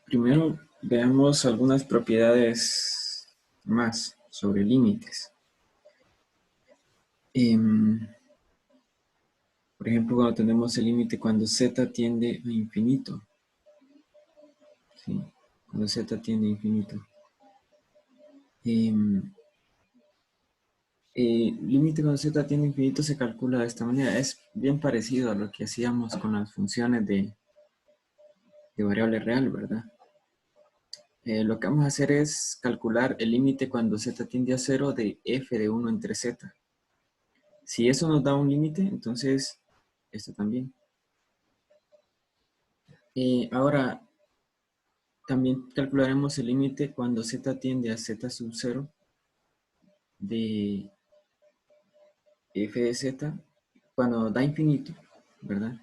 Primero veamos algunas propiedades más sobre límites. Por ejemplo, cuando tenemos el límite cuando z tiende a infinito. ¿Sí? Cuando z tiende a infinito. Límite cuando z tiende a infinito se calcula de esta manera. Es bien parecido a lo que hacíamos con las funciones de variable real, ¿verdad? Lo que vamos a hacer es calcular el límite cuando z tiende a 0 de f de 1 entre z. Si eso nos da un límite, entonces esto también. Ahora, también calcularemos el límite cuando z tiende a z sub 0 de f de z, cuando da infinito, ¿verdad?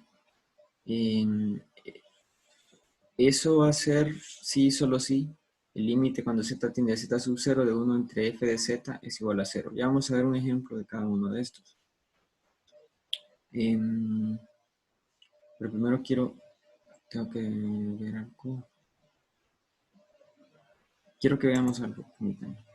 Eso va a ser, sí, solo sí, el límite cuando z tiende a z sub 0 de 1 entre f de z es igual a 0. Ya vamos a ver un ejemplo de cada uno de estos. Pero primero tengo que ver algo. Quiero que veamos algo. Permítanme.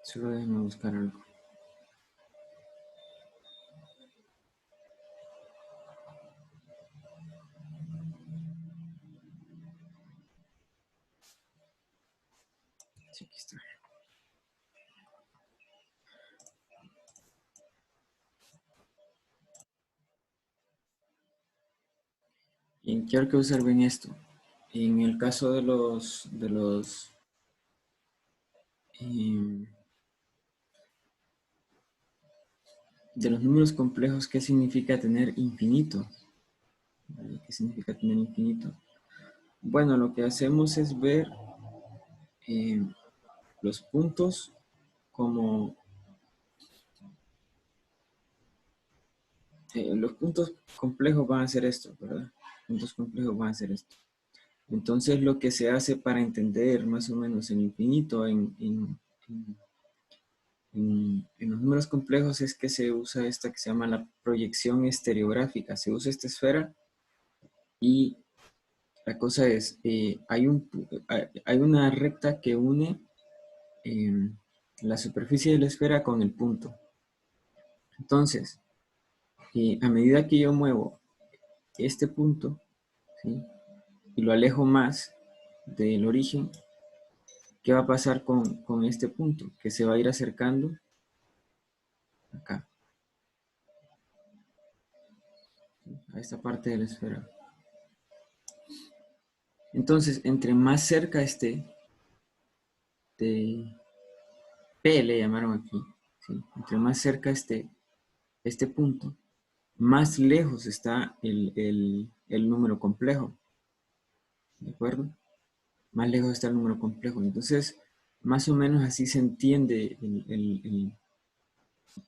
Solo déjenme buscar algo. Sí, aquí está. Y quiero que observen esto. En el caso de los números complejos, ¿qué significa tener infinito? ¿Vale? ¿Qué significa tener infinito? Bueno, lo que hacemos es ver los puntos como los puntos complejos van a ser esto, ¿verdad? Puntos complejos van a ser esto. Entonces, lo que se hace para entender más o menos el infinito en los números complejos es que se usa esta que se llama la proyección estereográfica. Se usa esta esfera y la cosa es, hay una recta que une la superficie de la esfera con el punto. Entonces, a medida que yo muevo este punto, ¿sí? Y lo alejo más del origen, ¿qué va a pasar con este punto? Que se va a ir acercando acá, a esta parte de la esfera. Entonces, entre más cerca esté de P, le llamaron aquí, ¿sí? Entre más cerca esté este punto, más lejos está el número complejo, ¿de acuerdo? Más lejos está el número complejo. Entonces, más o menos así se entiende el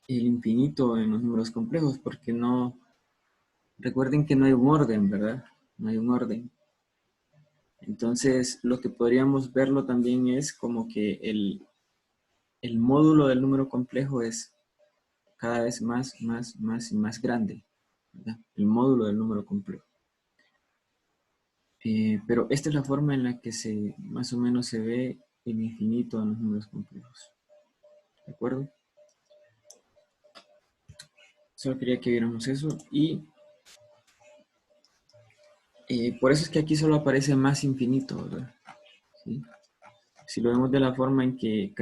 infinito en los números complejos, porque no, recuerden que no hay un orden, ¿verdad? No hay un orden. Entonces, lo que podríamos verlo también es como que el módulo del número complejo es cada vez más y más grande, ¿verdad? El módulo del número complejo. Pero esta es la forma en la que más o menos se ve el infinito en los números complejos. ¿De acuerdo? Solo quería que viéramos eso y por eso es que aquí solo aparece más infinito, ¿verdad? ¿Sí? Si lo vemos de la forma en que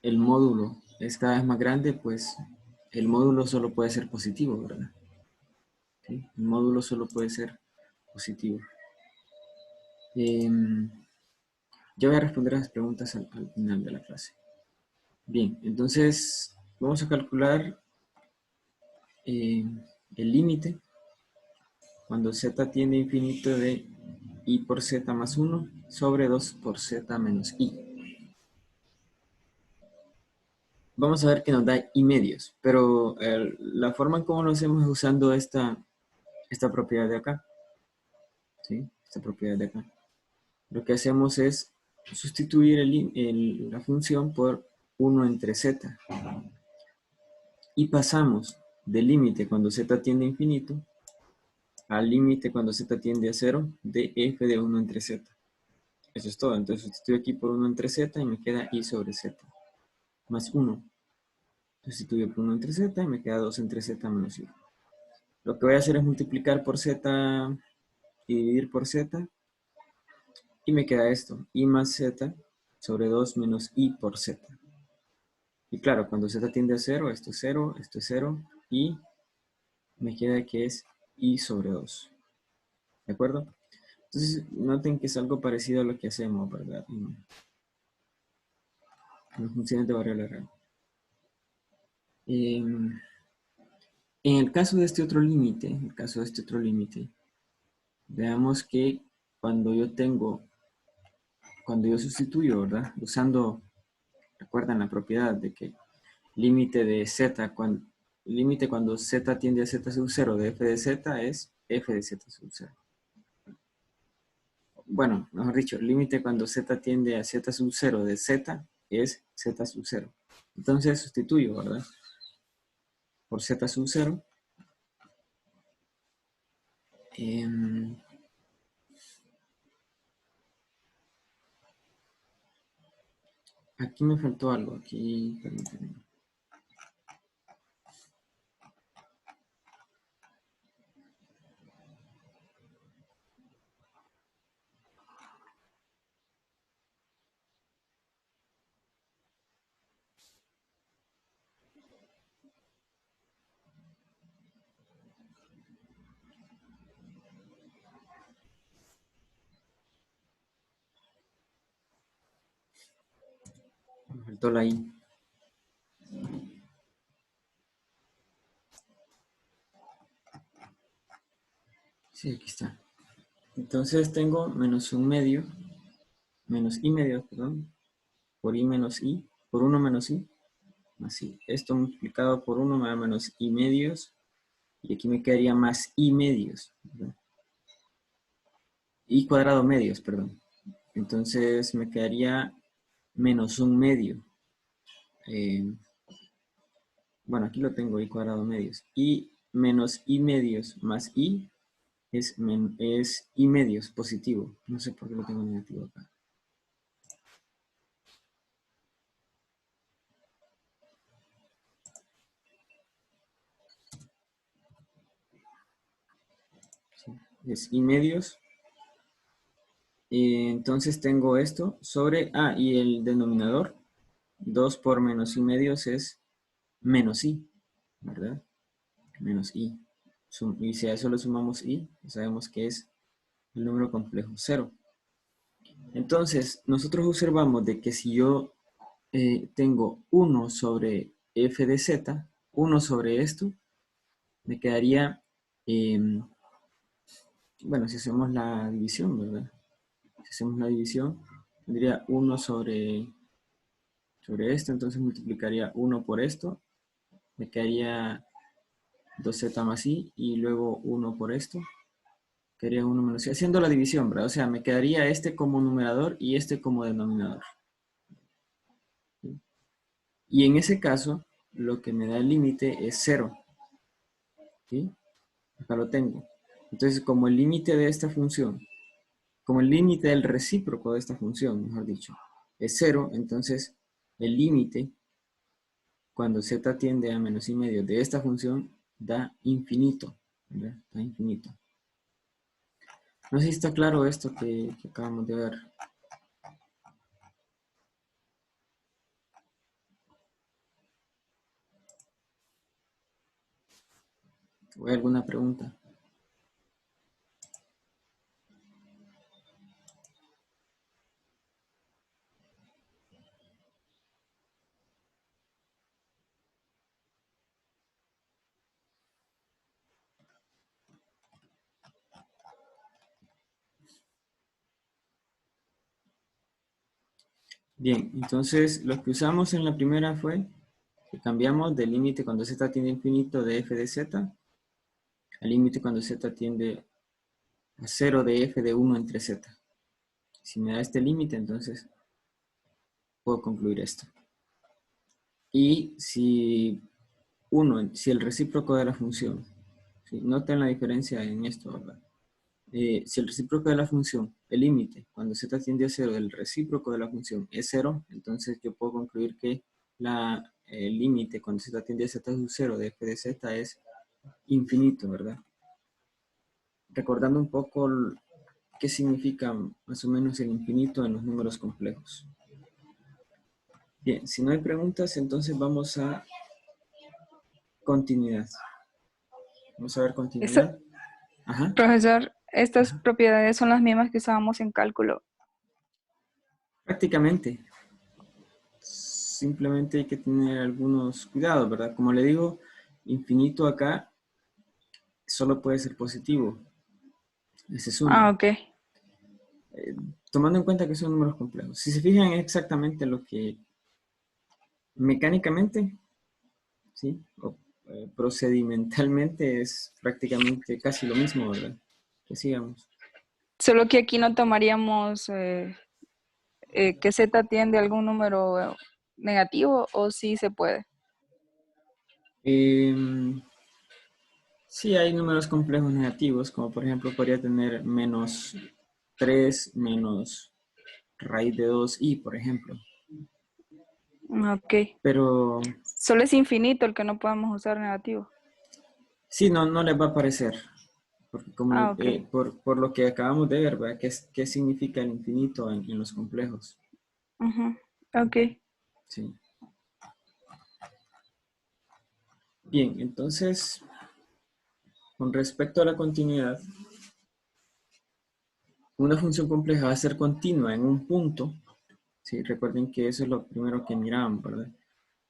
el módulo es cada vez más grande, pues el módulo solo puede ser positivo, ¿verdad? ¿sí? El módulo solo puede ser positivo. Yo voy a responder a las preguntas al final de la clase. Bien, entonces vamos a calcular el límite cuando z tiende a infinito de i por z más 1 sobre 2 por z menos i. Vamos a ver que nos da i medios, pero la forma en cómo lo hacemos es usando esta propiedad de acá, ¿sí? Esta propiedad de acá. Lo que hacemos es sustituir la función por 1 entre z y pasamos del límite cuando z tiende a infinito al límite cuando z tiende a 0 de f de 1 entre z. Eso es todo. Entonces sustituyo aquí por 1 entre z y me queda i sobre z más 1. Sustituyo por 1 entre z y me queda 2 entre z menos i. Lo que voy a hacer es multiplicar por z y dividir por z. Y me queda esto, i más z sobre 2 menos i por z. Y claro, cuando z tiende a 0, esto es 0, y me queda que es i sobre 2. ¿De acuerdo? Entonces, noten que es algo parecido a lo que hacemos, ¿verdad? En funciones de variable real. En el caso de este otro límite, veamos que cuando yo sustituyo, ¿verdad? Usando, recuerdan la propiedad de que límite de z, límite cuando z tiende a z sub 0 de f de z es f de z sub 0. Bueno, mejor dicho, límite cuando z tiende a z sub 0 de z es z sub 0. Entonces sustituyo, ¿verdad? Por z sub 0. Aquí me faltó algo, aquí, permítanme. Me faltó la i. Sí, aquí está. Entonces tengo menos un medio, menos i medio, perdón, por i menos i, por 1 menos i, más i. Esto multiplicado por 1 me da menos i medios, y aquí me quedaría más i medios, ¿verdad? I cuadrado medios, perdón. Entonces me quedaría menos un medio. Bueno, aquí lo tengo, i cuadrado medios. Y menos i medios más i es i medios positivo. No sé por qué lo tengo negativo acá. Sí, es i medios. Y entonces tengo esto sobre, y el denominador, 2 por menos i medios es menos i, ¿verdad? Menos i. Y si a eso le sumamos i, sabemos que es el número complejo 0. Entonces, nosotros observamos de que si yo tengo 1 sobre f de z, 1 sobre esto, me quedaría, bueno, si hacemos la división, ¿verdad? Si hacemos la división, tendría 1 sobre esto, entonces multiplicaría 1 por esto, me quedaría 2z más i, y luego 1 por esto, quedaría 1 menos i, haciendo la división, ¿verdad? O sea, me quedaría este como numerador y este como denominador. Y en ese caso, lo que me da el límite es 0. ¿Sí? Acá lo tengo. Entonces, como el límite de esta función, como el límite del recíproco de esta función, mejor dicho, es 0, entonces el límite, cuando z tiende a menos i medio de esta función, da infinito. ¿Verdad? Da infinito. No sé si está claro esto que acabamos de ver. ¿O hay alguna pregunta? Bien, entonces lo que usamos en la primera fue que cambiamos del límite cuando z tiende a infinito de f de z al límite cuando z tiende a 0 de f de 1 entre z. Si me da este límite, entonces puedo concluir esto. Y si el recíproco de la función, ¿sí? Noten la diferencia en esto, ¿verdad? Si el recíproco de la función, el límite, cuando z tiende a 0 del recíproco de la función es 0, entonces yo puedo concluir que el límite cuando z tiende a z sub 0 de f de z es infinito, ¿verdad? Recordando un poco qué significa más o menos el infinito en los números complejos. Bien, si no hay preguntas, entonces vamos a continuidad. Vamos a ver Eso, continuidad. Ajá, profesor, estas ajá. propiedades son las mismas que usábamos en cálculo. Prácticamente. Simplemente hay que tener algunos cuidados, ¿verdad? Como le digo, infinito acá solo puede ser positivo. Ese es Ah, uno. ok. Tomando en cuenta que son números complejos. Si se fijan es exactamente lo que mecánicamente, ¿sí? O, procedimentalmente es prácticamente casi lo mismo, ¿verdad? Que sigamos. Solo que aquí no tomaríamos que z tiende a algún número negativo o sí se puede. Em, sí hay números complejos negativos, como por ejemplo podría tener menos 3 menos raíz de 2i, por ejemplo. Ok. Pero Solo es infinito el que no podemos usar negativo. sí, no les va a parecer, porque como Ah, ok. por lo que acabamos de ver, ¿verdad? ¿Qué significa el infinito en los complejos? Ujú. Ok. Sí. Bien, entonces, con respecto a la continuidad, una función compleja va a ser continua en un punto. Sí, recuerden que eso es lo primero que miraban, ¿verdad?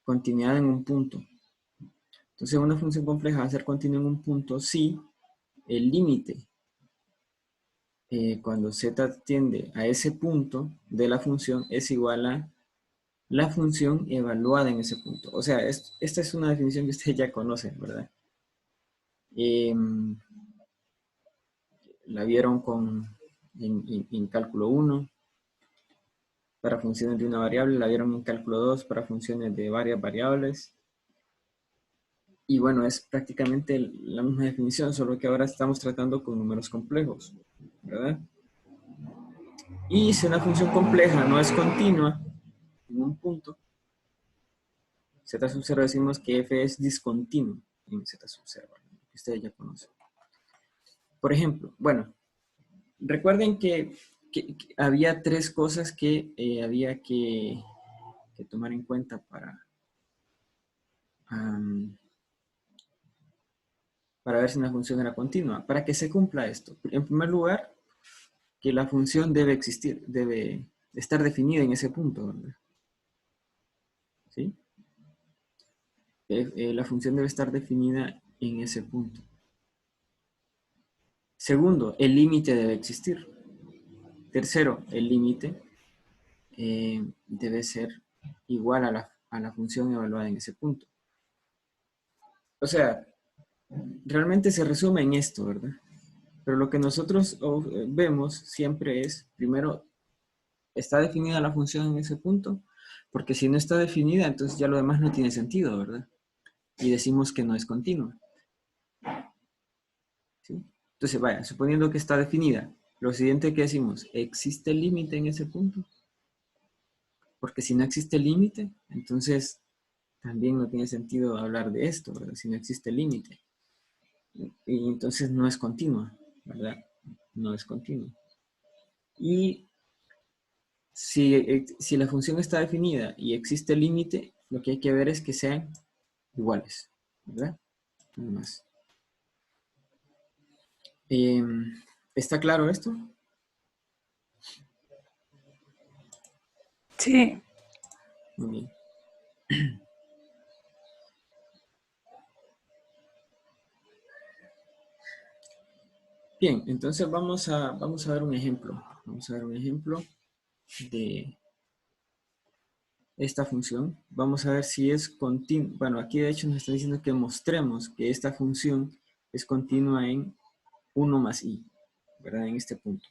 Continuidad en un punto. Entonces, una función compleja va a ser continua en un punto si el límite, cuando z tiende a ese punto de la función, es igual a la función evaluada en ese punto. O sea, esta es una definición que ustedes ya conocen, ¿verdad? Eh, la vieron en cálculo 1 para funciones de una variable, la vieron en cálculo 2 para funciones de varias variables. Y bueno, es prácticamente la misma definición, solo que ahora estamos tratando con números complejos, ¿verdad? Y si una función compleja no es continua en un punto, z sub 0 decimos que f es discontinuo en z sub 0, que ustedes ya conocen. Por ejemplo, bueno, recuerden que había tres cosas que había que tomar en cuenta um, para ver si una función era continua. Para que se cumpla esto, en primer lugar, que la función debe existir, debe estar definida en ese punto, ¿verdad? ¿Sí? La función debe estar definida en ese punto. Segundo, el límite debe existir. Tercero, el límite debe ser igual a la función evaluada en ese punto. O sea, realmente se resume en esto, ¿verdad? Pero lo que nosotros vemos siempre es, primero, ¿está definida la función en ese punto? Porque si no está definida, entonces ya lo demás no tiene sentido, ¿verdad? Y decimos que no es continua. ¿Sí? Entonces, vaya, suponiendo que está definida, lo siguiente que decimos, ¿existe el límite en ese punto? Porque si no existe límite, entonces también no tiene sentido hablar de esto, ¿verdad? Si no existe límite. Y entonces no es continua, ¿verdad? No es continua. Y si la función está definida y existe límite, lo que hay que ver es que sean iguales, ¿verdad? Nada más. ¿Está claro esto? Sí. Muy bien. Bien, entonces vamos a ver un ejemplo. Vamos a ver un ejemplo de, esta función, vamos a ver si es continua. Bueno, aquí de hecho nos está diciendo que mostremos que esta función es continua en 1 más i, ¿verdad? En este punto.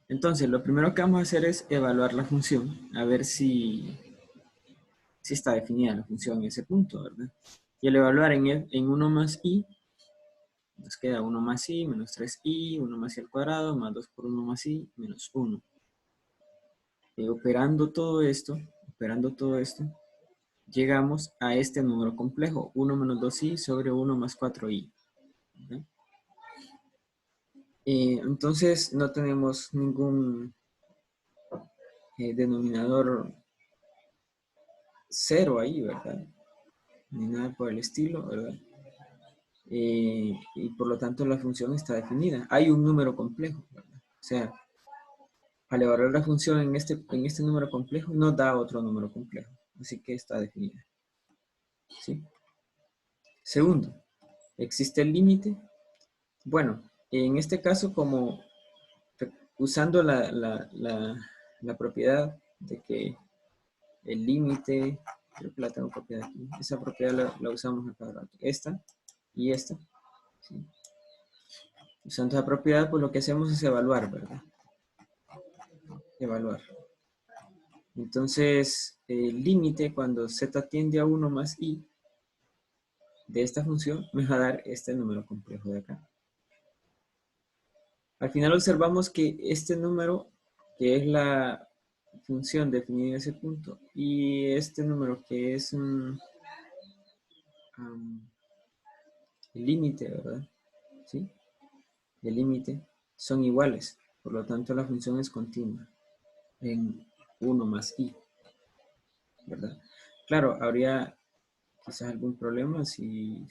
Entonces, lo primero que vamos a hacer es evaluar la función, a ver si está definida la función en ese punto, ¿verdad? Y al evaluar en 1 más i, nos queda 1 más i menos 3i, 1 más i al cuadrado, más 2 por 1 más i, menos 1. Operando todo esto, llegamos a este número complejo, 1 menos 2i sobre 1 más 4i. ¿verdad? Entonces no tenemos ningún denominador cero ahí, ¿verdad? Ni nada por el estilo, ¿verdad? Y por lo tanto la función está definida. Hay un número complejo, ¿verdad? O sea, al evaluar la función en este número complejo, no da otro número complejo. Así que está definida. ¿Sí? Segundo, ¿existe el límite? Bueno, en este caso, como usando la propiedad de que el límite, creo que la tengo copiada aquí, esa propiedad la usamos a cada rato, esta y esta. ¿sí? Usando esa propiedad, pues lo que hacemos es evaluar, ¿verdad? Evaluar. Entonces, el límite cuando z tiende a 1 más i de esta función me va a dar este número complejo de acá. Al final observamos que este número, que es la función definida en ese punto, y este número que es el límite, ¿verdad? ¿Sí? El límite son iguales, por lo tanto la función es continua en 1 más i, ¿verdad? Claro, habría quizás algún problema si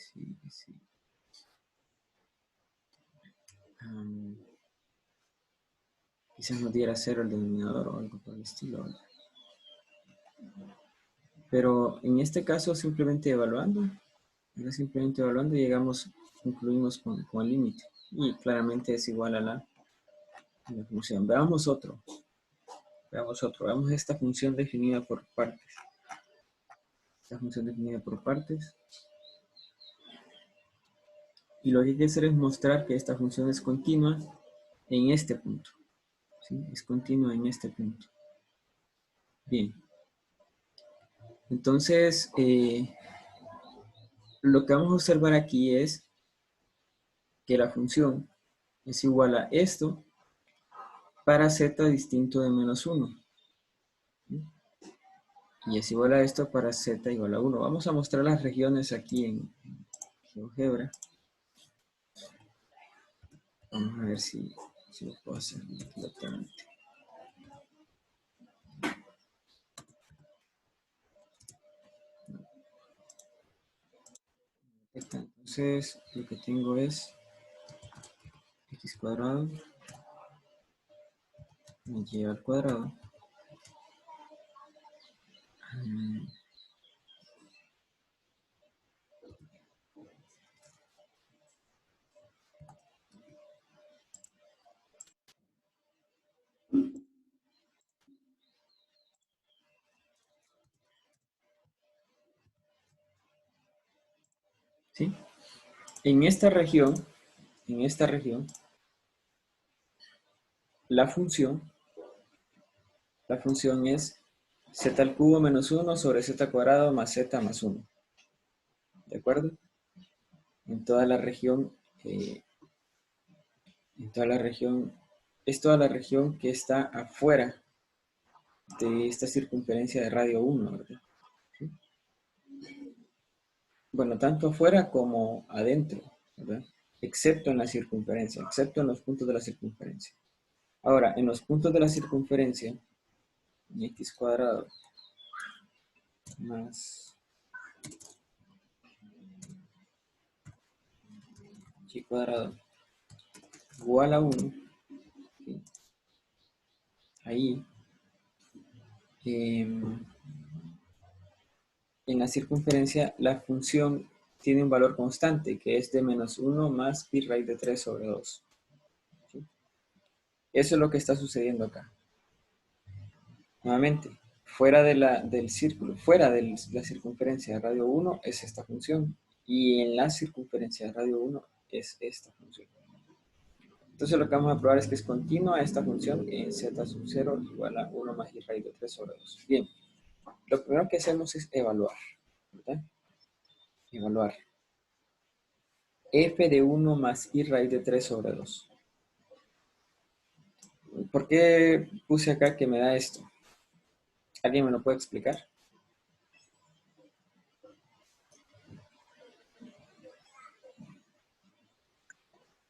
quizás nos diera cero el denominador o algo por el estilo, ¿verdad? Pero en este caso simplemente evaluando llegamos, concluimos con el límite y claramente es igual a la función. Veamos esta función definida por partes. Y lo que hay que hacer es mostrar que esta función es continua en este punto. ¿sí? Es continua en este punto. Bien. Entonces, lo que vamos a observar aquí es que la función es igual a esto para z distinto de menos 1. Y es igual a esto para z igual a 1. Vamos a mostrar las regiones aquí en GeoGebra. Vamos a ver si lo puedo hacer directamente. Entonces, lo que tengo es x cuadrado y al cuadrado. ¿Sí? En esta región, la función es z al cubo menos 1 sobre z cuadrado más z más 1. ¿De acuerdo? En toda la región, es toda la región que está afuera de esta circunferencia de radio 1, ¿verdad? ¿Sí? Bueno, tanto afuera como adentro, ¿verdad? Excepto en la circunferencia, excepto en los puntos de la circunferencia. Ahora, en los puntos de la circunferencia, x cuadrado más y cuadrado igual a 1, ¿sí? Ahí, en la circunferencia, la función tiene un valor constante, que es de menos 1 más pi raíz de 3 sobre 2. ¿sí? Eso es lo que está sucediendo acá. Nuevamente, fuera del círculo, fuera de la circunferencia de radio 1 es esta función. Y en la circunferencia de radio 1 es esta función. Entonces lo que vamos a probar es que es continua esta función en z sub 0 igual a 1 más i raíz de 3 sobre 2. Bien, lo primero que hacemos es evaluar, ¿verdad? Evaluar. F de 1 más i raíz de 3 sobre 2. ¿Por qué puse acá que me da esto? ¿Alguien me lo puede explicar?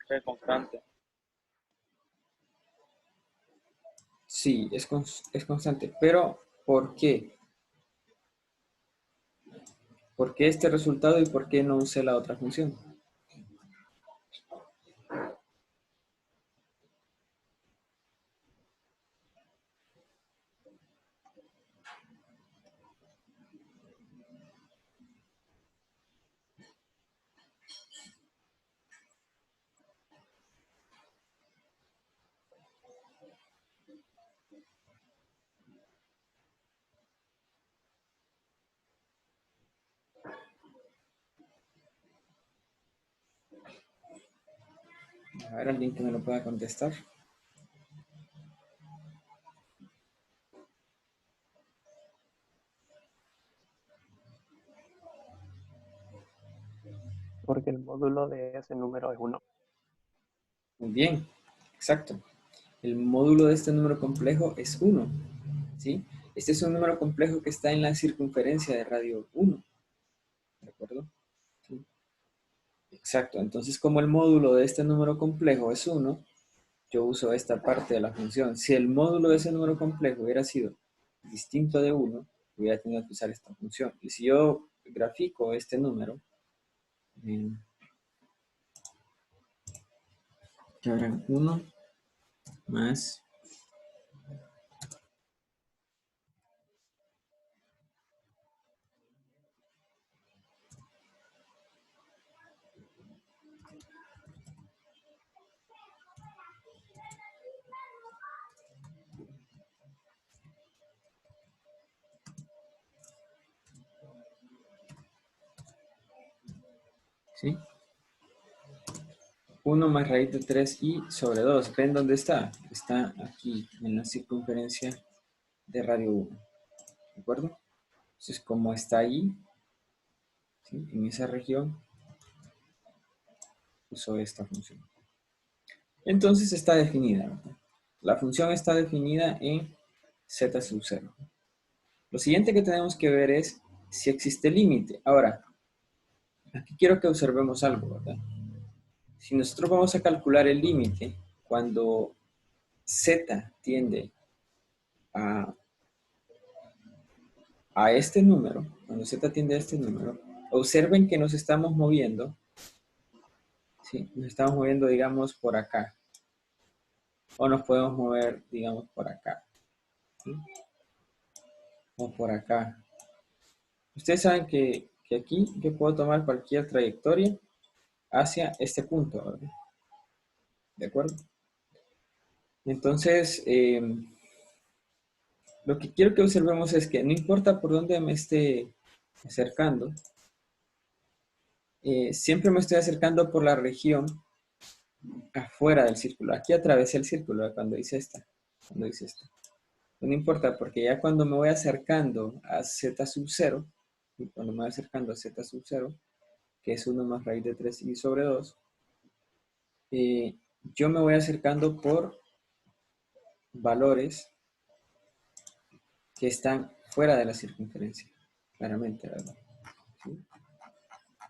Es constante. Sí, es constante, pero ¿por qué? ¿Por qué este resultado y por qué no usé la otra función? A ver, alguien que me lo pueda contestar. Porque el módulo de ese número es 1. Muy bien, exacto. El módulo de este número complejo es 1, ¿sí? Este es un número complejo que está en la circunferencia de radio 1, ¿de acuerdo? ¿Sí? Exacto, entonces como el módulo de este número complejo es 1, yo uso esta parte de la función. Si el módulo de ese número complejo hubiera sido distinto de 1, hubiera tenido que usar esta función. Y si yo grafico este número, que habrán 1 más, ¿sí? 1 más raíz de 3i sobre 2. ¿Ven dónde está? Está aquí, en la circunferencia de radio 1. ¿De acuerdo? Entonces, como está ahí, ¿sí? En esa región, uso esta función. Entonces está definida, ¿verdad? La función está definida en z sub 0. Lo siguiente que tenemos que ver es si existe límite. Ahora, aquí quiero que observemos algo, ¿verdad? Si nosotros vamos a calcular el límite cuando z tiende a este número, cuando z tiende a este número, observen que nos estamos moviendo, ¿sí? Nos estamos moviendo, digamos, por acá. O nos podemos mover, digamos, por acá, ¿sí? O por acá. Ustedes saben que aquí yo puedo tomar cualquier trayectoria hacia este punto, ¿verdad? ¿De acuerdo? Entonces, lo que quiero que observemos es que no importa por dónde me esté acercando, siempre me estoy acercando por la región afuera del círculo. Aquí atravesé el círculo, ¿verdad? Cuando hice esta. Cuando hice esta. No importa, porque ya cuando me voy acercando a z sub 0, y cuando me voy acercando a z sub 0, que es 1 más raíz de 3i sobre 2, yo me voy acercando por valores que están fuera de la circunferencia, claramente, ¿verdad? ¿Sí?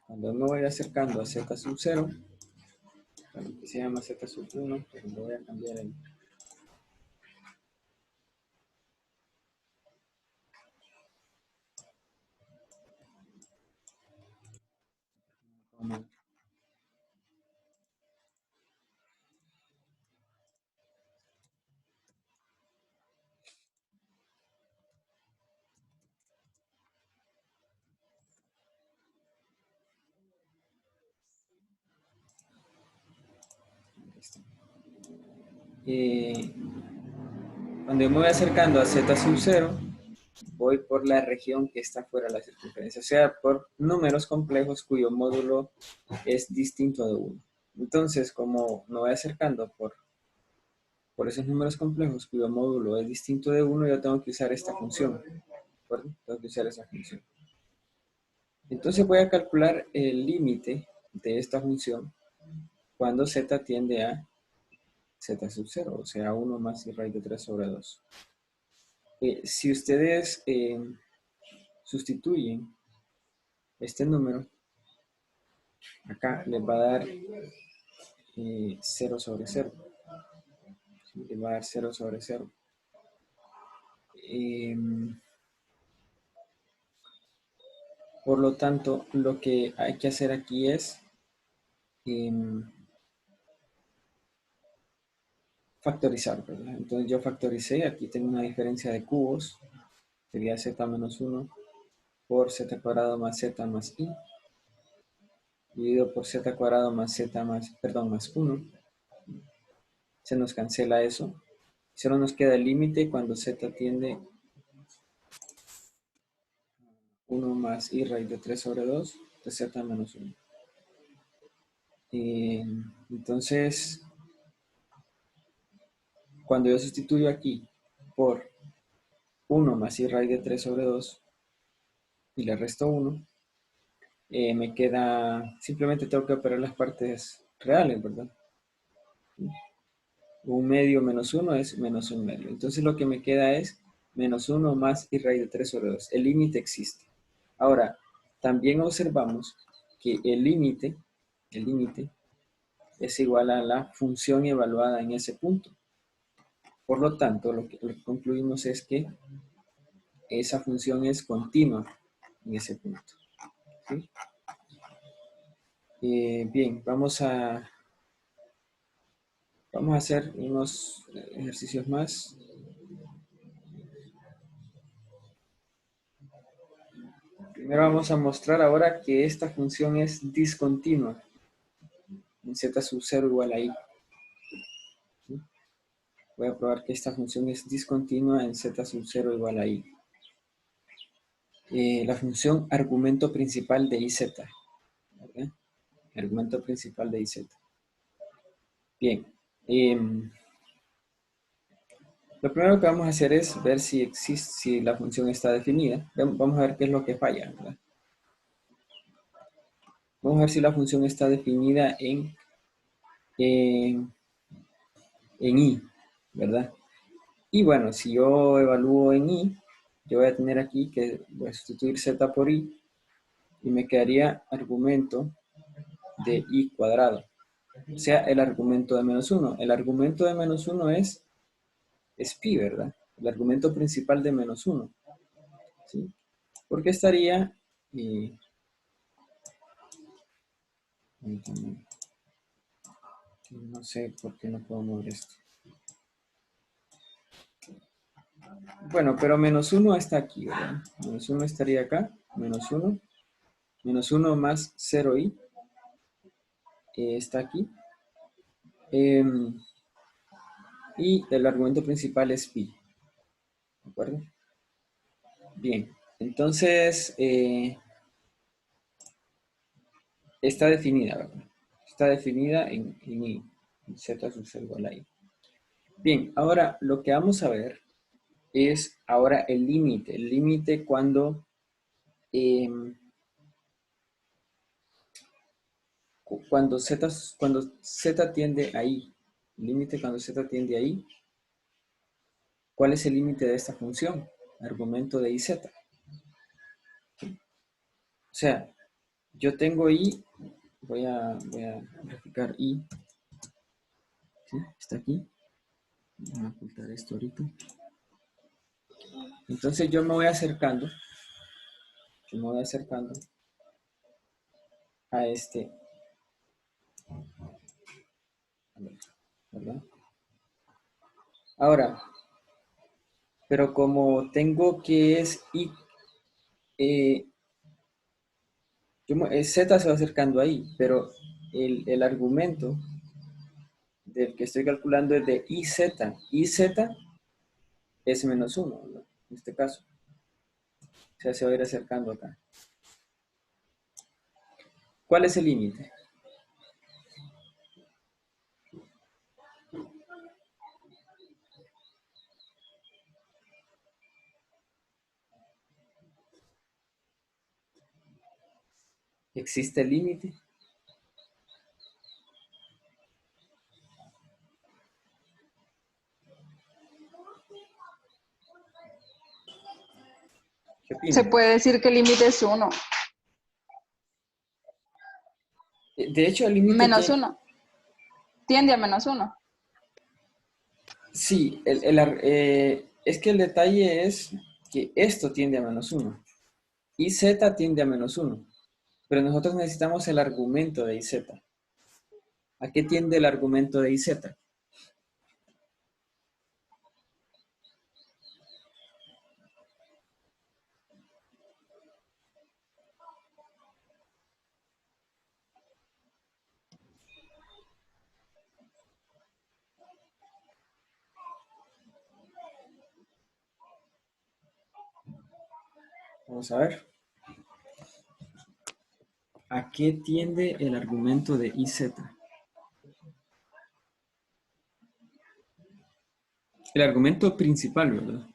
Cuando me voy acercando a z sub 0, que se llama z sub 1, pero lo voy a cambiar el... Cuando me voy acercando a z sub 0, voy por la región que está fuera de la circunferencia, o sea, por números complejos cuyo módulo es distinto de 1. Entonces, como me voy acercando por esos números complejos cuyo módulo es distinto de 1, yo tengo que usar esta función, ¿de acuerdo? Tengo que usar esa función. Entonces voy a calcular el límite de esta función cuando z tiende a z sub 0, o sea, 1 más i raíz de 3 sobre 2. Si ustedes sustituyen este número, acá les va a dar 0 sobre 0. ¿Sí? Les va a dar 0 sobre 0. Por lo tanto, lo que hay que hacer aquí es factorizar, ¿verdad? Entonces yo factoricé, aquí tengo una diferencia de cubos, sería z menos 1 por z cuadrado más z más i, dividido por z cuadrado más z más, perdón, más 1. Se nos cancela eso. Solo nos queda el límite cuando z tiende 1 más i raíz de 3 sobre 2 de z menos 1. Entonces, cuando yo sustituyo aquí por 1 más i raíz de 3 sobre 2 y le resto 1, me queda, simplemente tengo que operar las partes reales, ¿verdad? Un medio menos 1 es menos un medio. Entonces lo que me queda es menos 1 más i raíz de 3 sobre 2. El límite existe. Ahora, también observamos que el límite es igual a la función evaluada en ese punto. Por lo tanto, lo que concluimos es que esa función es continua en ese punto. ¿Sí? Bien, vamos a hacer unos ejercicios más. Primero vamos a mostrar ahora que esta función es discontinua en z sub 0 igual a i. ¿Sí? Voy a probar que esta función es discontinua en z sub 0 igual a i. La función argumento principal de iz. ¿Okay? Argumento principal de iz. Bien. Lo primero que vamos a hacer es ver si existe, si la función está definida. Vamos a ver qué es lo que falla, ¿verdad? Vamos a ver si la función está definida en i, ¿verdad? Y bueno, si yo evalúo en i, yo voy a tener aquí que voy a sustituir z por i y me quedaría argumento de i cuadrado. O sea, el argumento de menos 1. El argumento de menos 1 es pi, ¿verdad? El argumento principal de menos 1. ¿Sí? Porque estaría... no sé por qué no puedo mover esto. Bueno, pero menos 1 está aquí, ¿verdad? Menos 1 estaría acá. Menos 1. Menos 1 más 0i. Está aquí. Y el argumento principal es pi. ¿De acuerdo? Bien. Entonces, está definida, ¿verdad? Está definida en i. En z sub 0 igual a i. Bien, ahora lo que vamos a ver es ahora el límite. El límite cuando z tiende a i. Límite cuando z tiende a i. ¿Cuál es el límite de esta función? Argumento de iz. O sea, yo tengo i, voy a graficar i. ¿Sí? Está aquí. Voy a ocultar esto ahorita. Entonces yo me voy acercando. A este. ¿Verdad? Ahora, pero como tengo que es i, z se va acercando ahí, pero el argumento del que estoy calculando es de iz. iz es menos 1, ¿verdad? En este caso. O sea, se va a ir acercando acá. ¿Cuál es el límite? ¿Existe el límite? ¿Qué Se opinan? puede decir que el límite es 1. De hecho, el límite Menos tiene... 1. Tiende a menos 1. Sí, es que el detalle es que esto tiende a menos 1 y z tiende a menos 1, pero nosotros necesitamos el argumento de iz. ¿A qué tiende el argumento de iz? Vamos a ver. ¿A qué tiende el argumento de iz? El argumento principal, ¿verdad?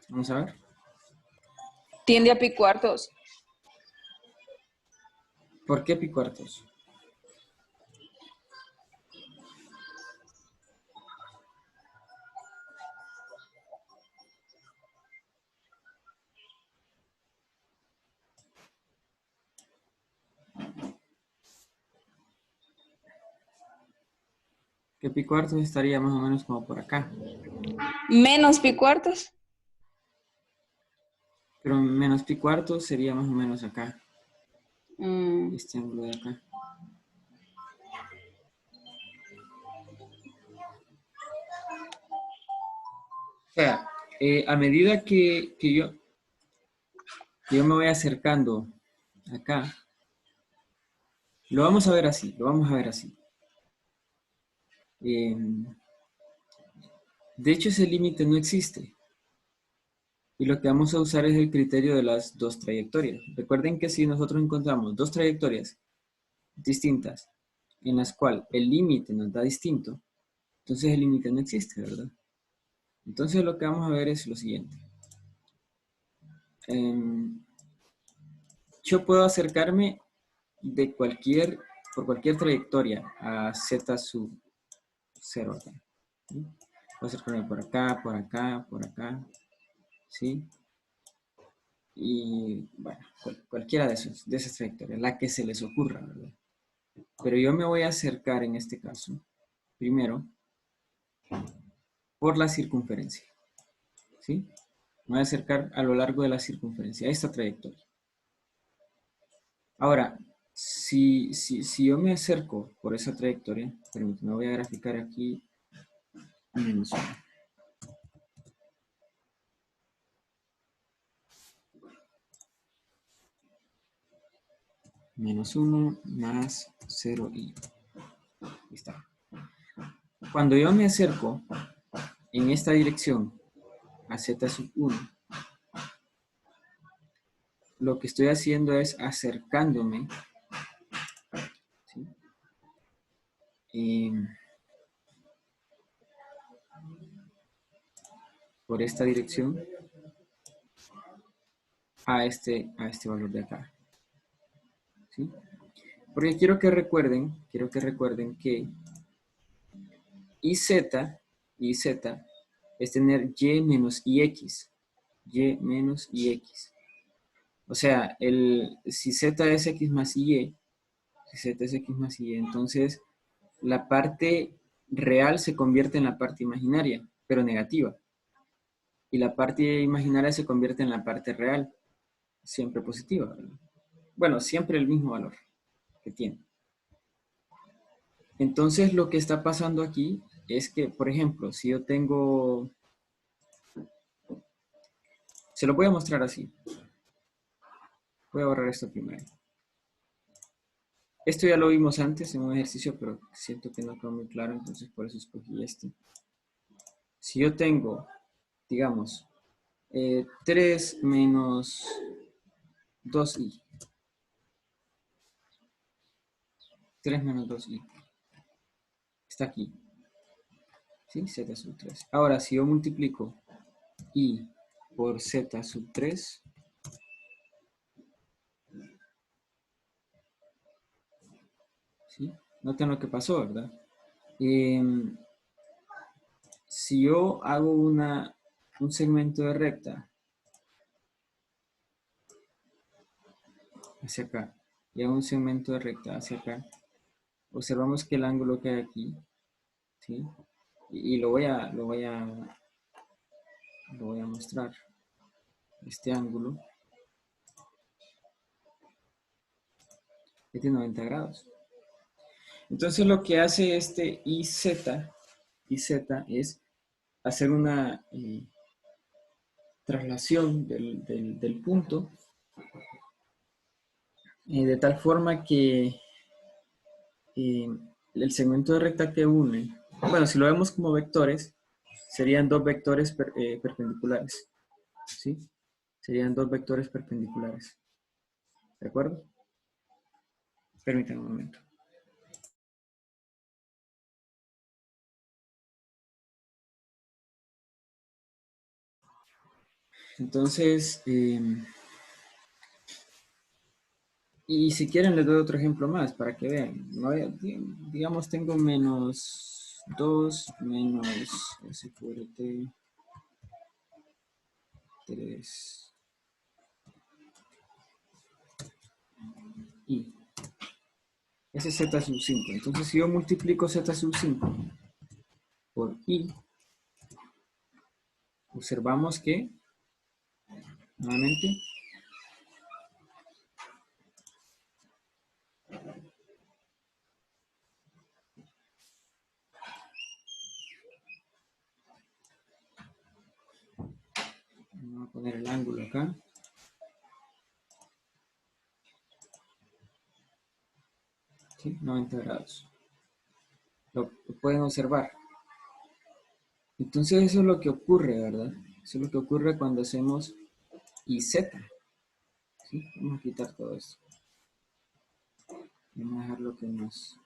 Vamos a ver. Tiende a pi cuartos. ¿Por qué pi cuartos? Que pi cuartos estaría más o menos como por acá. Menos pi cuartos. Pero menos pi cuartos sería más o menos acá. Mm, Este ángulo de acá. O sea, a medida que yo me voy acercando acá, lo vamos a ver así, lo vamos a ver así. Eh, de hecho, ese límite no existe. Y lo que vamos a usar es el criterio de las dos trayectorias. Recuerden que si nosotros encontramos dos trayectorias distintas en las cuales el límite nos da distinto, entonces el límite no existe, ¿verdad? Entonces lo que vamos a ver es lo siguiente. Yo puedo acercarme por cualquier trayectoria a z sub 0 acá. ¿Sí? Puedo acercarme por acá, por acá, por acá, ¿sí? Y bueno, cualquiera de esas trayectorias, la que se les ocurra, ¿verdad? Pero yo me voy a acercar en este caso, primero, por la circunferencia, ¿sí? Me voy a acercar a lo largo de la circunferencia, a esta trayectoria. Ahora, si yo me acerco por esa trayectoria, permítame, voy a graficar aquí menos 1. Menos 1 más 0i. Ahí está. Cuando yo me acerco en esta dirección a z sub 1, lo que estoy haciendo es acercándome, ¿sí? Por esta dirección a este valor de acá, ¿sí? Porque quiero que recuerden que iz es tener y menos ix. Y menos ix. O sea, si z es x más y, si z es x más y, entonces la parte real se convierte en la parte imaginaria, pero negativa. Y la parte imaginaria se convierte en la parte real, siempre positiva, ¿verdad? Bueno, siempre el mismo valor que tiene. Entonces lo que está pasando aquí es que, por ejemplo, si yo tengo... Se lo voy a mostrar así. Voy a borrar esto primero. Esto ya lo vimos antes en un ejercicio, pero siento que no quedó muy claro, entonces por eso escogí este. Si yo tengo, digamos, 3 menos 2i. 3 menos 2i. Está aquí. ¿Sí? Z sub 3. Ahora, si yo multiplico i por z sub 3, ¿sí? Noten lo que pasó, ¿verdad? Si yo hago un segmento de recta hacia acá y hago un segmento de recta hacia acá, observamos que el ángulo que hay aquí, ¿sí? Y lo voy a mostrar. Este ángulo es de 90 grados. Entonces lo que hace este IZ es hacer una traslación del punto de tal forma que el segmento de recta que une, bueno, si lo vemos como vectores, serían dos vectores perpendiculares, ¿sí? Serían dos vectores perpendiculares, ¿de acuerdo? Permítanme un momento. Entonces, y si quieren les doy otro ejemplo más para que vean. Digamos tengo menos 2 menos s por t 3 i. Ese es z sub 5. Entonces si yo multiplico z sub 5 por i, observamos que, nuevamente, vamos a poner el ángulo acá. ¿Sí? 90 grados. Lo pueden observar. Entonces eso es lo que ocurre, ¿verdad? Eso es lo que ocurre cuando hacemos IZ. ¿Sí? Vamos a quitar todo esto. Vamos a dejar lo que nos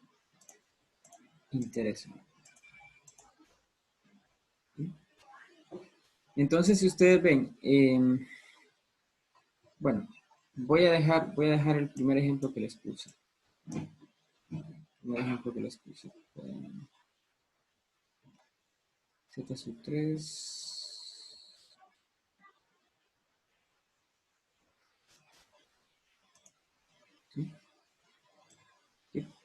interesa. ¿Sí? Entonces, si ustedes ven, bueno, voy a dejar el primer ejemplo que les puse. Z sub 3. ¿Sí?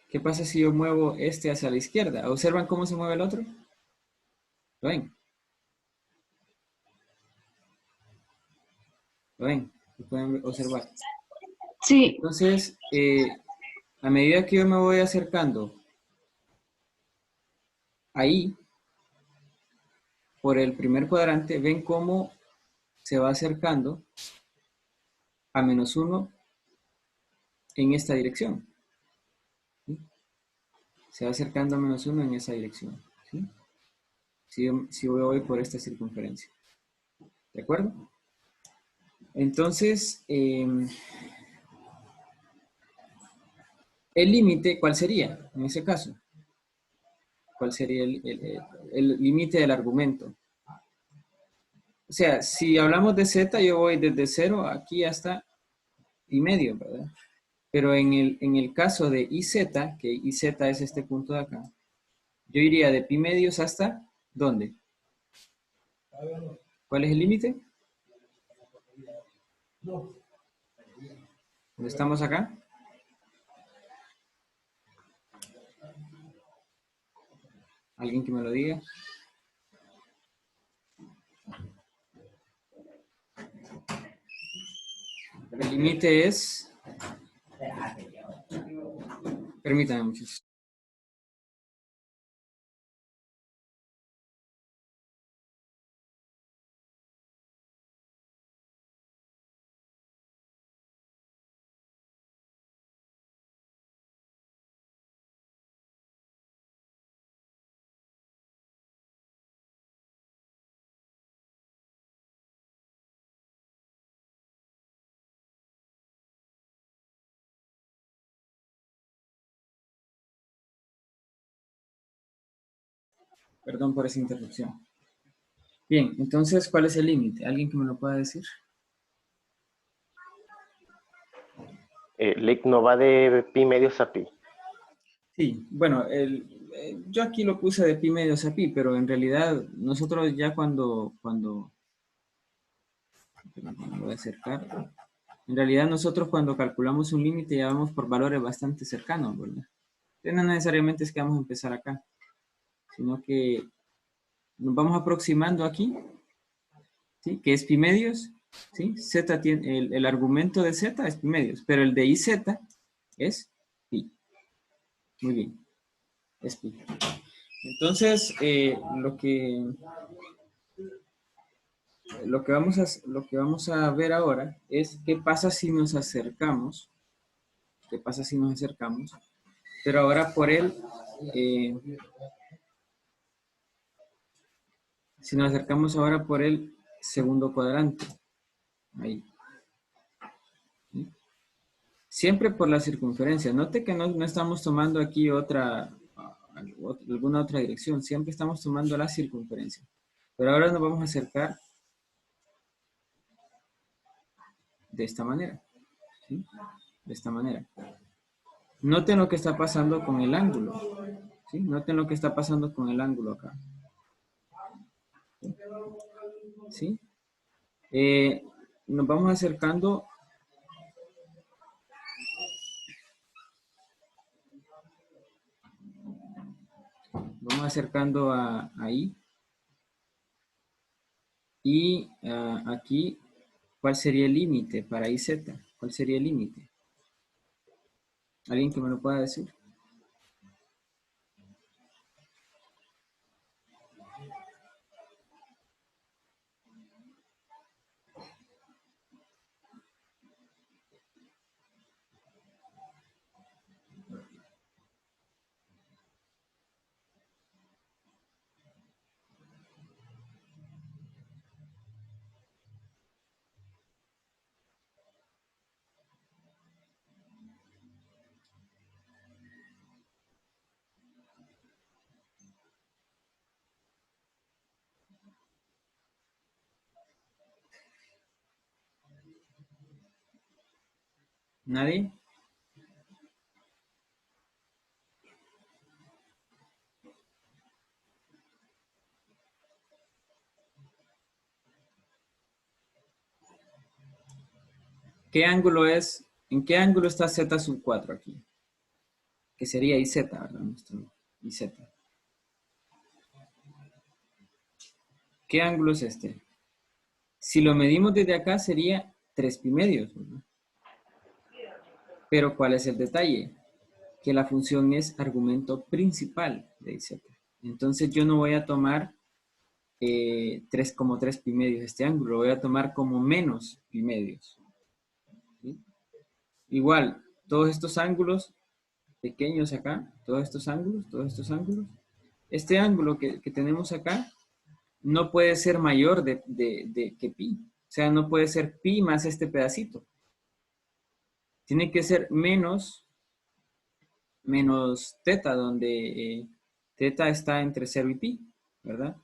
¿Qué pasa si yo muevo este hacia la izquierda? ¿Observan cómo se mueve el otro? ¿Lo ven? ¿Lo ven? Lo pueden observar. Sí. Entonces, a medida que yo me voy acercando ahí, por el primer cuadrante, ven cómo se va acercando a -1 en esta dirección. ¿Sí? Se va acercando a -1 en esa dirección. ¿Sí? Si yo voy por esta circunferencia. ¿De acuerdo? Entonces, el límite, ¿cuál sería en ese caso? ¿Cuál sería el límite del argumento? O sea, si hablamos de z, yo voy desde 0 aquí hasta y medio, ¿verdad? Pero en el caso de IZ, que IZ es este punto de acá, yo iría de pi medios hasta ¿dónde? ¿Cuál es el límite? ¿Dónde estamos acá? ¿Alguien que me lo diga? El límite es... Permítanme, muchachos. Perdón por esa interrupción. Bien, entonces, ¿cuál es el límite? ¿Alguien que me lo pueda decir? Lick no va de pi medios a pi. Sí, bueno, yo aquí lo puse de pi medios a pi, pero en realidad nosotros ya me voy a acercar. En realidad nosotros cuando calculamos un límite ya vamos por valores bastante cercanos, ¿verdad? No necesariamente es que vamos a empezar acá, sino que nos vamos aproximando aquí, ¿sí? Que es pi medios, ¿sí? Z tiene, el argumento de Z es pi medios, pero el de IZ es pi. Muy bien, es pi. Entonces, lo que vamos a ver ahora es qué pasa si nos acercamos, qué pasa si nos acercamos, pero ahora por eh, si nos acercamos ahora por el segundo cuadrante, ahí. ¿Sí? Siempre por la circunferencia. Note que no estamos tomando aquí alguna otra dirección, siempre estamos tomando la circunferencia. Pero ahora nos vamos a acercar de esta manera, ¿sí? De esta manera. Noten lo que está pasando con el ángulo, ¿sí? Noten lo que está pasando con el ángulo acá, ¿sí? Nos vamos acercando, ahí. Y aquí, ¿cuál sería el límite para IZ? ¿Cuál sería el límite? ¿Alguien que me lo pueda decir? ¿Nadie? ¿Qué ángulo es? ¿En qué ángulo está Z sub 4 aquí? Que sería IZ, ¿verdad? Nuestro IZ. ¿Qué ángulo es este? Si lo medimos desde acá sería 3 pi medios, ¿verdad? Pero ¿cuál es el detalle? Que la función es argumento principal de IZ. Entonces yo no voy a tomar 3 pi medios este ángulo, lo voy a tomar como menos pi medios. ¿Sí? Igual, todos estos ángulos pequeños acá, todos estos ángulos, este ángulo que tenemos acá no puede ser mayor que pi. O sea, no puede ser pi más este pedacito. Tiene que ser menos teta, donde teta está entre 0 y pi, ¿verdad?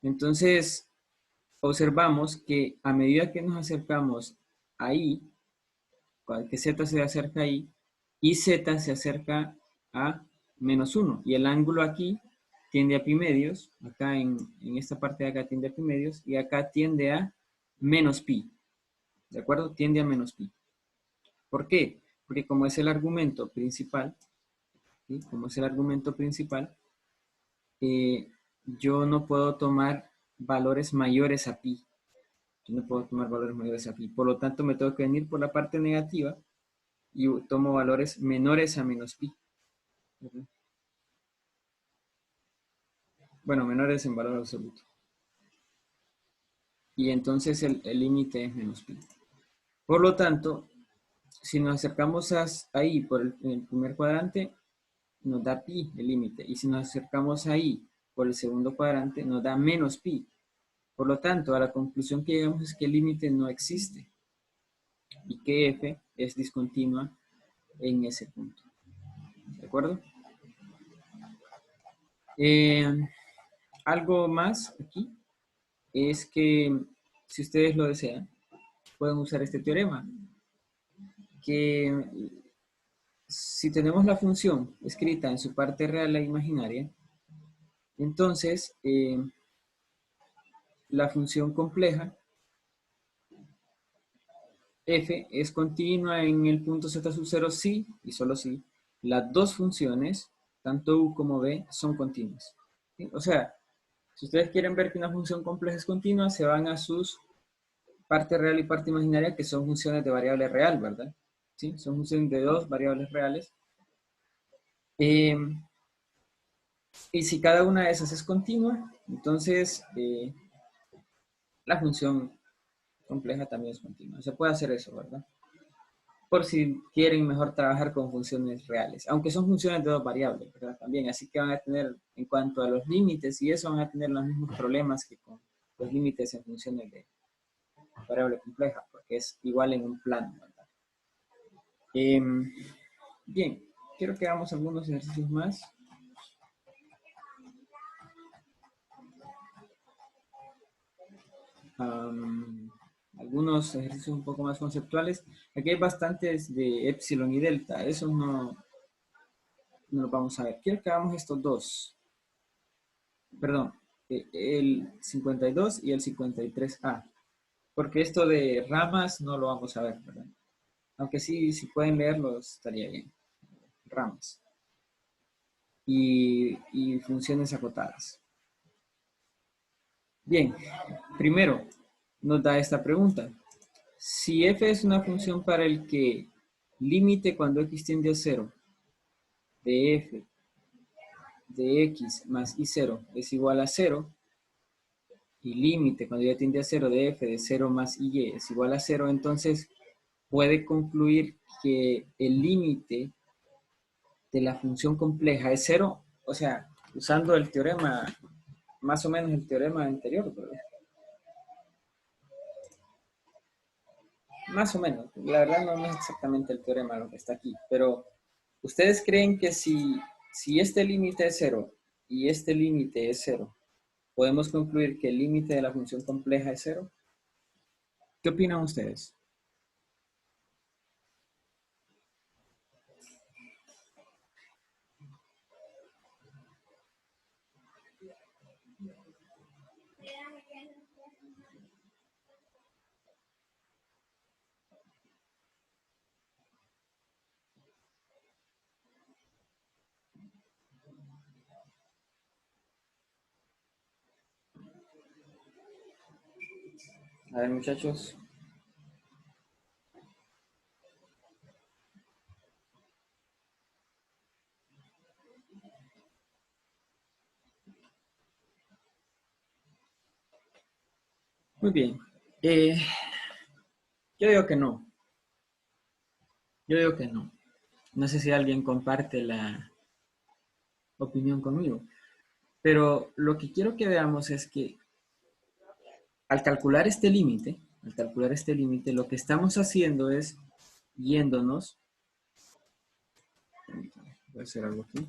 Entonces, observamos que a medida que nos acercamos ahí, que z se acerca ahí, y z se acerca a -1. Y el ángulo aquí tiende a pi medios, acá en esta parte de acá tiende a pi medios, y acá tiende a menos pi. ¿De acuerdo? Tiende a menos pi. ¿Por qué? Porque como es el argumento principal, ¿sí? Como es el argumento principal, yo no puedo tomar valores mayores a pi. Yo no puedo tomar valores mayores a pi. Por lo tanto, me tengo que venir por la parte negativa y tomo valores menores a menos pi. ¿Verdad? Bueno, menores en valor absoluto. Y entonces el límite es menos pi. Por lo tanto, si nos acercamos ahí por el primer cuadrante, nos da pi el límite. Y si nos acercamos ahí por el segundo cuadrante, nos da menos pi. Por lo tanto, a la conclusión que llegamos es que el límite no existe y que f es discontinua en ese punto. ¿De acuerdo? Algo más aquí es que, si ustedes lo desean, pueden usar este teorema, que si tenemos la función escrita en su parte real e imaginaria, entonces la función compleja f es continua en el punto z sub 0 si, y solo si, las dos funciones, tanto u como b, son continuas. ¿Sí? O sea, si ustedes quieren ver que una función compleja es continua, se van a sus parte real y parte imaginaria, que son funciones de variable real, ¿verdad? ¿Sí? Son funciones de dos variables reales. Y si cada una de esas es continua, entonces la función compleja también es continua. Se puede hacer eso, ¿verdad? Por si quieren mejor trabajar con funciones reales, aunque son funciones de dos variables, ¿verdad? También, así que van a tener, en cuanto a los límites y eso, van a tener los mismos problemas que con los límites en funciones de variable compleja, porque es igual en un plano, ¿verdad? Bien, quiero que hagamos algunos ejercicios más. Algunos ejercicios un poco más conceptuales. Aquí hay bastantes de epsilon y delta, eso no los vamos a ver. Quiero que hagamos estos dos. Perdón, el 52 y el 53A. Porque esto de ramas no lo vamos a ver, ¿verdad? Aunque sí, si pueden leerlos, estaría bien. Ramas. Y funciones acotadas. Bien, primero nos da esta pregunta. Si f es una función para el que límite cuando x tiende a 0 de f de x más y0 es igual a 0, y límite cuando ya tiende a 0 de f de 0 más y es igual a 0, entonces puede concluir que el límite de la función compleja es 0, o sea, usando el teorema, más o menos el teorema anterior, ¿verdad? Más o menos, la verdad no es exactamente el teorema lo que está aquí, pero ¿ustedes creen que si este límite es 0 y este límite es 0, podemos concluir que el límite de la función compleja es 0? ¿Qué opinan ustedes? A ver, muchachos. Muy bien. Yo digo que no. Yo digo que no. No sé si alguien comparte la opinión conmigo. Pero lo que quiero que veamos es que al calcular este límite, lo que estamos haciendo es yéndonos. Voy a hacer algo aquí.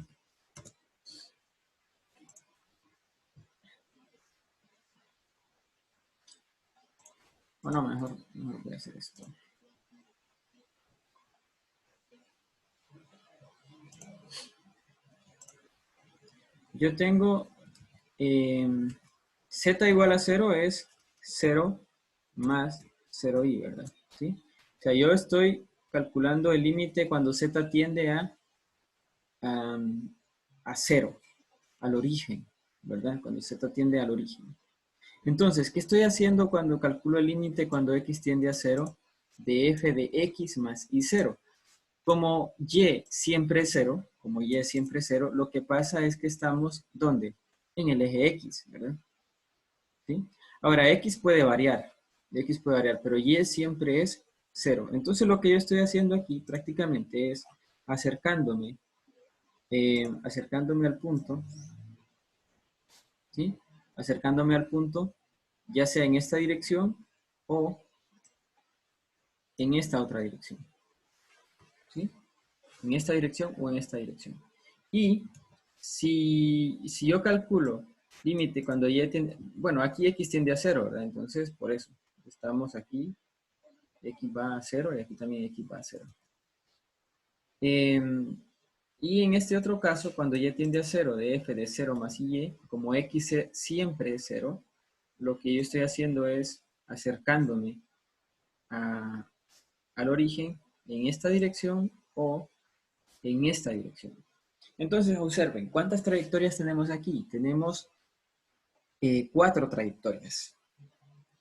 Bueno, mejor voy a hacer esto. Yo tengo z igual a 0 es 0 más 0i, ¿verdad? ¿Sí? O sea, yo estoy calculando el límite cuando z tiende a 0, al origen, ¿verdad? Cuando z tiende al origen. Entonces, ¿qué estoy haciendo cuando calculo el límite cuando x tiende a 0 de f de x más y0? Como y siempre es 0, lo que pasa es que estamos, ¿dónde? En el eje x, ¿verdad? ¿Sí? Ahora, x puede variar, pero y siempre es 0. Entonces, lo que yo estoy haciendo aquí prácticamente es acercándome al punto, ¿sí? Acercándome al punto, ya sea en esta dirección o en esta otra dirección, ¿sí? En esta dirección o en esta dirección. Y si yo calculo límite cuando y tiende, bueno, aquí x tiende a 0, ¿verdad? Entonces, por eso, estamos aquí, x va a 0 y aquí también x va a 0. Y en este otro caso, cuando y tiende a 0, de f de 0 más y, como x siempre es 0, lo que yo estoy haciendo es acercándome al origen en esta dirección o en esta dirección. Entonces, observen, ¿cuántas trayectorias tenemos aquí? Tenemos 4 trayectorias.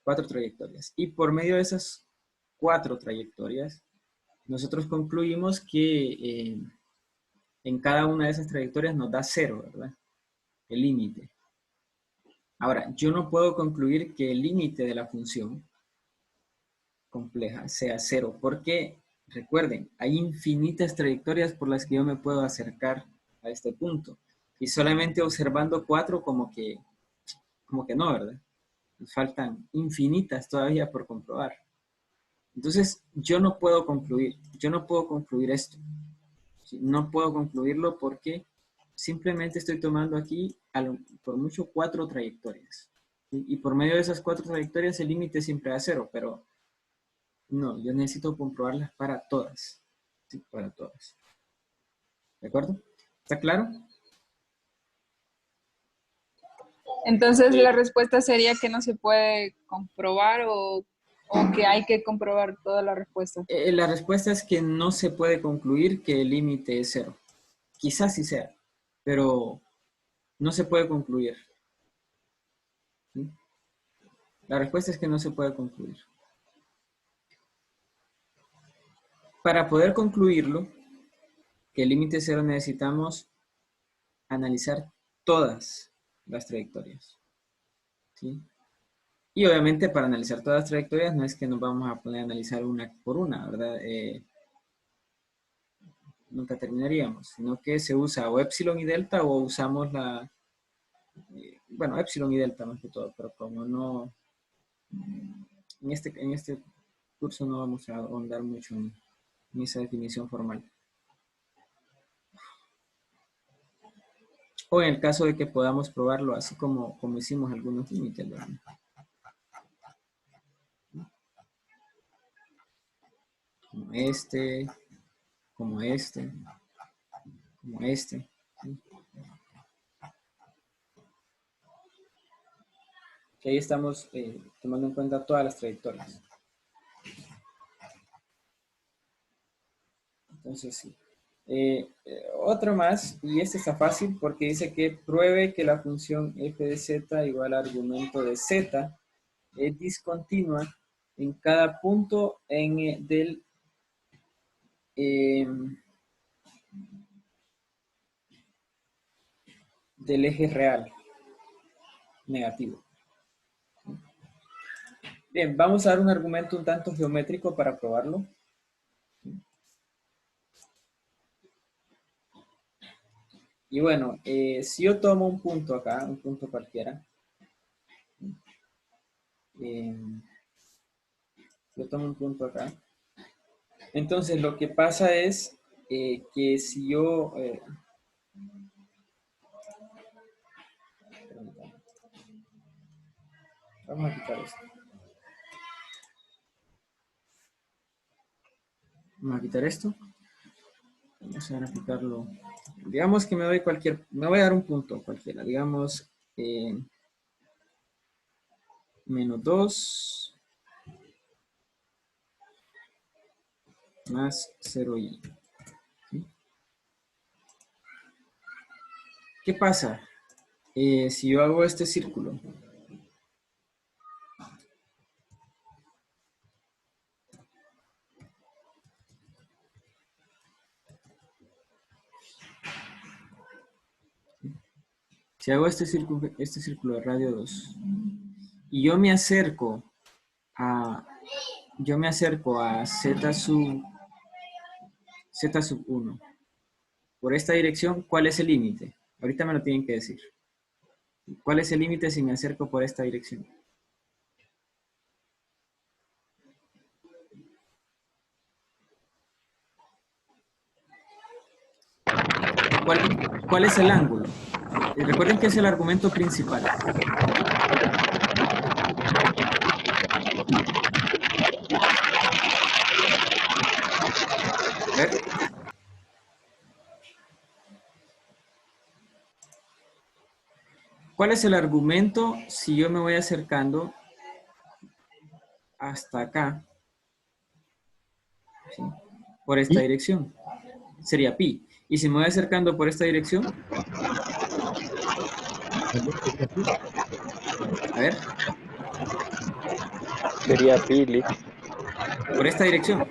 4 trayectorias. Y por medio de esas 4 trayectorias, nosotros concluimos que en cada una de esas trayectorias nos da 0, ¿verdad? El límite. Ahora, yo no puedo concluir que el límite de la función compleja sea 0, porque, recuerden, hay infinitas trayectorias por las que yo me puedo acercar a este punto. Y solamente observando 4 como que no, ¿verdad? Faltan infinitas todavía por comprobar. Entonces, yo no puedo concluir esto. ¿Sí? No puedo concluirlo porque simplemente estoy tomando aquí, por mucho, 4 trayectorias. ¿Sí? Y por medio de esas 4 trayectorias el límite siempre da 0, pero no, yo necesito comprobarlas para todas. Sí, para todas. ¿De acuerdo? ¿Está claro? Entonces la respuesta sería que no se puede comprobar o que hay que comprobar toda la respuesta. La respuesta es que no se puede concluir que el límite es 0. Quizás sí sea, pero no se puede concluir. ¿Sí? La respuesta es que no se puede concluir. Para poder concluirlo, que el límite es 0, necesitamos analizar todas las trayectorias. ¿Sí? Y obviamente para analizar todas las trayectorias no es que nos vamos a poner a analizar una por una, ¿verdad? Nunca terminaríamos, sino que se usa o epsilon y delta o usamos bueno, epsilon y delta más que todo, pero como no, en este curso no vamos a ahondar mucho en esa definición formal. O en el caso de que podamos probarlo así como hicimos algunos límites, ¿verdad? Como este, como este, como este. ¿Sí? Que ahí estamos tomando en cuenta todas las trayectorias. Entonces, sí. Otro más, y este está fácil porque dice que pruebe que la función f de z igual a argumento de z es discontinua en cada punto del eje real negativo. Bien, vamos a dar un argumento un tanto geométrico para probarlo. Y bueno, si yo tomo un punto acá, un punto cualquiera, yo tomo un punto acá, entonces lo que pasa es que si yo... vamos a quitar esto. Vamos a quitar esto. Vamos a graficarlo. Digamos que me voy a dar un punto cualquiera. Digamos, menos 2 más 0i. ¿Sí? ¿Qué pasa? Si yo hago este círculo, si hago este círculo de radio 2 y yo me acerco a z sub 1 por esta dirección, ¿cuál es el límite? Ahorita me lo tienen que decir. ¿Cuál es el límite si me acerco por esta dirección? ¿Cuál es el ángulo? Recuerden que es el argumento principal. A ver. ¿Cuál es el argumento si yo me voy acercando hasta acá? ¿Sí? Por esta dirección. Sería pi. Y si me voy acercando por esta dirección. A ver. Sería pi, Lick. Por esta dirección.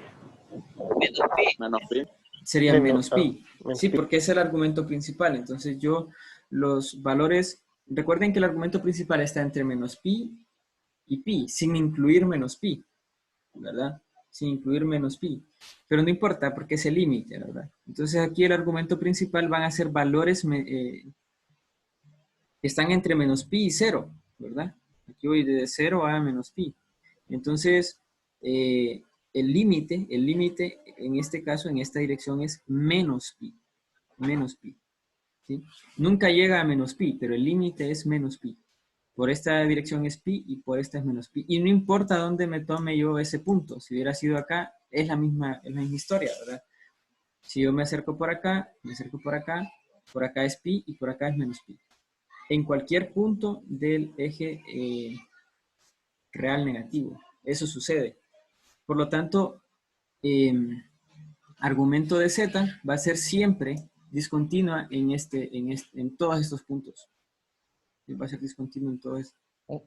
Menos pi. Sería menos pi. menos Sí, pi. porque es el argumento principal. Entonces yo los valores... Recuerden que el argumento principal está entre menos pi y pi, sin incluir menos pi, ¿verdad? Sin incluir menos pi. Pero no importa porque es el límite, ¿verdad? Entonces aquí el argumento principal van a ser valores que están entre menos pi y 0, ¿verdad? Aquí voy de 0 a menos pi. Entonces, el límite en este caso, en esta dirección es menos pi. Menos pi. ¿Sí? Nunca llega a menos pi, pero el límite es menos pi. Por esta dirección es pi y por esta es menos pi. Y no importa dónde me tome yo ese punto. Si hubiera sido acá, es la misma historia, ¿verdad? Si yo me acerco por acá por acá es pi y por acá es menos pi. En cualquier punto del eje real negativo. Eso sucede. Por lo tanto, argumento de z va a ser siempre discontinua en todos estos puntos. Va a ser discontinuo en todo esto.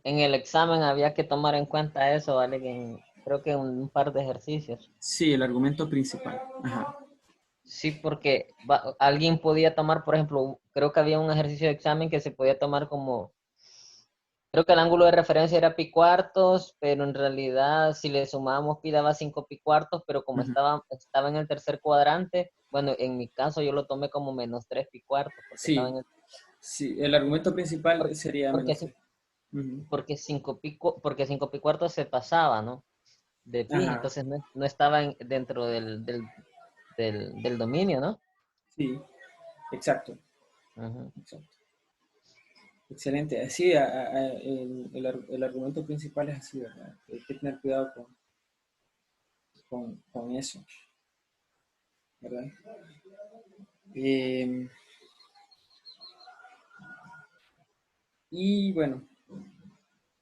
En el examen había que tomar en cuenta eso, ¿vale? Creo que en un par de ejercicios. Sí, el argumento principal. Ajá. Sí, porque alguien podía tomar, por ejemplo, creo que había un ejercicio de examen que se podía tomar como, creo que el ángulo de referencia era pi cuartos, pero en realidad si le sumábamos pi daba 5 pi cuartos, pero como estaba en el tercer cuadrante, bueno, en mi caso yo lo tomé como menos 3 pi cuartos. Porque sí, estaba en el... sí, el argumento principal sería porque, menos. porque 5 pi cuartos se pasaba, ¿no? De pi, Ajá. entonces no estaba dentro del dominio, ¿no? Sí, exacto. Ajá. Exacto. Excelente. Sí, el argumento principal es así, ¿verdad? Hay que tener cuidado con eso, ¿verdad? Y bueno,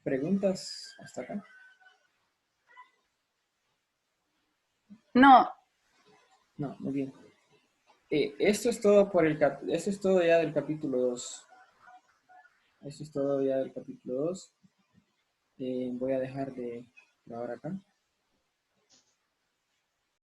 ¿preguntas hasta acá? No, No, muy bien. Esto es todo esto es todo ya del capítulo 2. Esto es todo ya del capítulo 2. Voy a dejar de grabar acá.